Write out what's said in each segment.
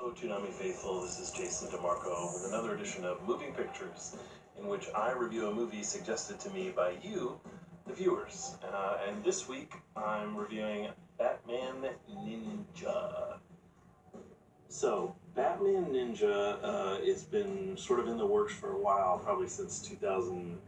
Hello, Toonami faithful. This is Jason DeMarco with another edition of Moving Pictures, in which I review a movie suggested to me by you, the viewers. And this week I'm reviewing Batman Ninja. So, Batman Ninja has been sort of in the works for a while, probably since 2000.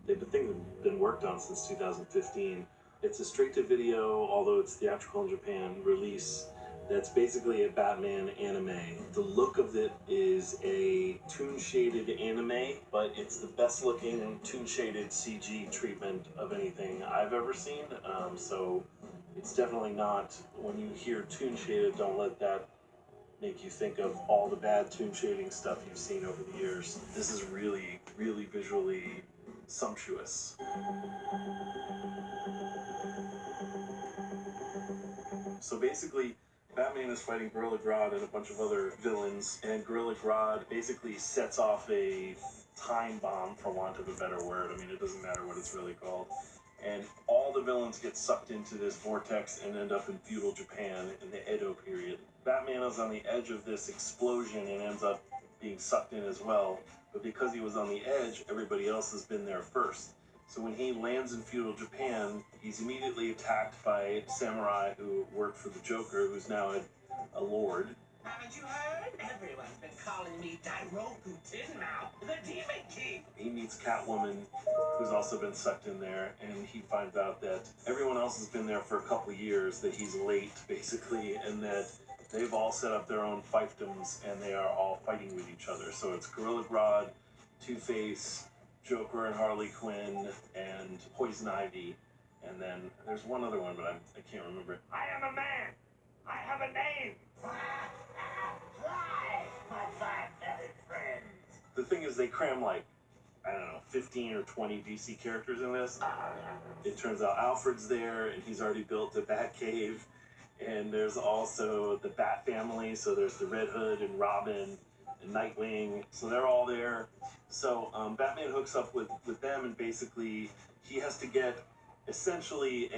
They've been worked on since 2015. It's a straight-to-video, although it's theatrical in Japan, release that's basically a Batman anime. The look of it is a toon-shaded anime, but it's the best-looking toon-shaded CG treatment of anything I've ever seen. So it's definitely not, when you hear toon-shaded, don't let that make you think of all the bad toon shading stuff you've seen over the years. This is really, really visually sumptuous. So basically, Batman is fighting Gorilla Grodd and a bunch of other villains, and Gorilla Grodd basically sets off a time bomb, for want of a better word. I mean, it doesn't matter what it's really called. And all the villains get sucked into this vortex and end up in feudal Japan in the Edo period. Batman is on the edge of this explosion and ends up being sucked in as well. But because he was on the edge, everybody else has been there first. So when he lands in feudal Japan, he's immediately attacked by samurai who work for the Joker, who's now a lord. Haven't you heard? Everyone's been calling me Dairoku Tinmouth, the Demon King. He meets Catwoman, who's also been sucked in there, and he finds out that everyone else has been there for a couple years, that he's late, basically, and that they've all set up their own fiefdoms, and they are all fighting with each other. So it's Gorilla Grodd, Two-Face, Joker and Harley Quinn, and Poison Ivy, and then there's one other one, but I can't remember it. I am a man. I have a name. Fly, my five-headed friends. The thing is, they cram like, I don't know, 15 or 20 DC characters in this. It turns out Alfred's there, and he's already built the Batcave, and there's also the Bat family, so there's the Red Hood and Robin and Nightwing, so they're all there. So Batman hooks up with them, and basically he has to get essentially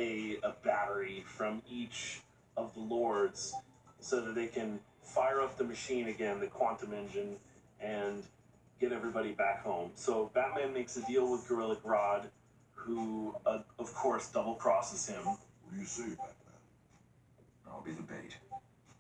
a battery from each of the lords so that they can fire up the machine again, the quantum engine, and get everybody back home. So Batman makes a deal with Gorilla Grodd, who, of course, double-crosses him. What do you say, Batman? I'll be the bait.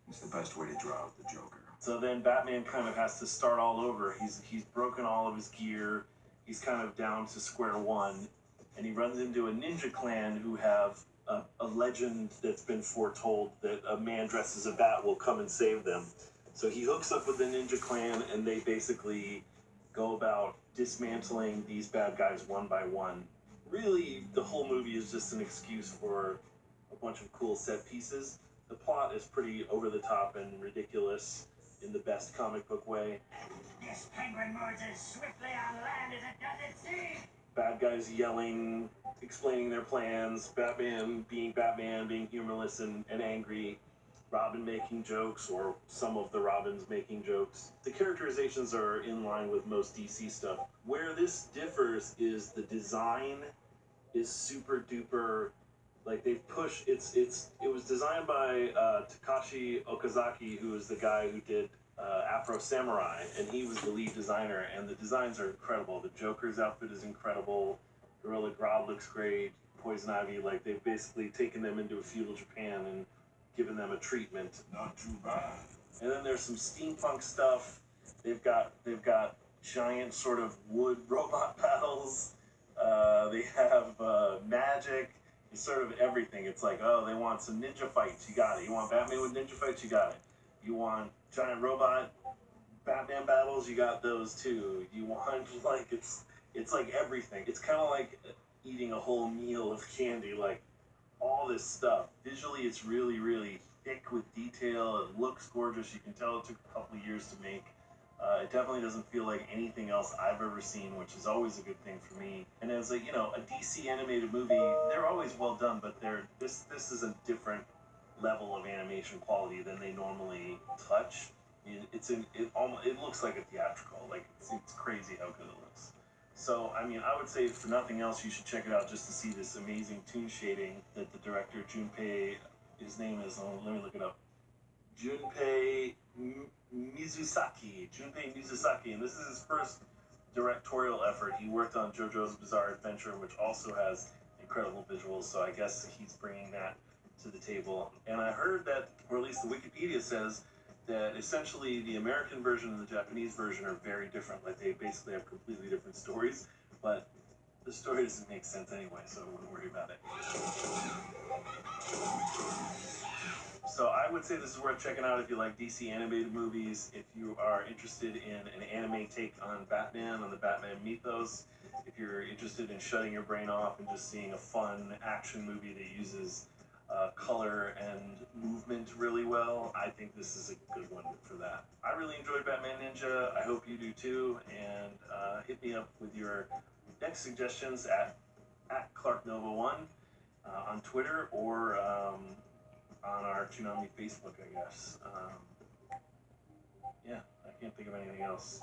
It's the best way to draw out the Joker. So then Batman kind of has to start all over. He's broken all of his gear. He's kind of down to square one. And he runs into a ninja clan who have a legend that's been foretold that a man dressed as a bat will come and save them. So he hooks up with the ninja clan, and they basically go about dismantling these bad guys one by one. Really, the whole movie is just an excuse for a bunch of cool set pieces. The plot is pretty over the top and ridiculous in the best comic book way. This penguin moves as swiftly on land as it does at sea. Bad guys yelling, explaining their plans, Batman, being humorless and angry, Robin making jokes, or some of the Robins making jokes. The characterizations are in line with most DC stuff. Where this differs is the design is super duper, like they've pushed, it was designed by Takashi Okazaki, who is the guy who did Afro Samurai, and he was the lead designer, and the designs are incredible. The Joker's outfit is incredible, Gorilla Grodd looks great, Poison Ivy, like they've basically taken them into a feudal Japan and given them a treatment. Not too bad. And then there's some steampunk stuff. They've got giant sort of wood robot battles. They have magic. It's sort of everything. It's like, oh, they want some ninja fights. You got it. You want Batman with ninja fights? You got it. You want giant robot Batman battles? You got those too. You want, like, it's like everything. It's kind of like eating a whole meal of candy, like all this stuff. Visually, it's really, really thick with detail. It looks gorgeous. You can tell it took a couple of years to make. It definitely doesn't feel like anything else I've ever seen, which is always a good thing for me. And as a DC animated movie, they're always well done, but this is a different level of animation quality than they normally touch. It looks like a theatrical. Like it's crazy how good it looks. So I mean, I would say for nothing else, you should check it out just to see this amazing toon shading that the director Junpei, his name is, let me look it up, Junpei Junpei Mizusaki, and this is his first directorial effort. He worked on JoJo's Bizarre Adventure, which also has incredible visuals, so I guess he's bringing that to the table. And I heard that, or at least the Wikipedia says, that essentially the American version and the Japanese version are very different. Like, they basically have completely different stories, but the story doesn't make sense anyway, so I wouldn't worry about it. So I would say this is worth checking out if you like DC animated movies, if you are interested in an anime take on Batman, on the Batman mythos, if you're interested in shutting your brain off and just seeing a fun action movie that uses color and movement really well, I think this is a good one for that. I really enjoyed Batman Ninja. I hope you do too, and hit me up with your next suggestions at ClarkNova1 on Twitter, or on our Toonami Facebook, I guess. Yeah, I can't think of anything else.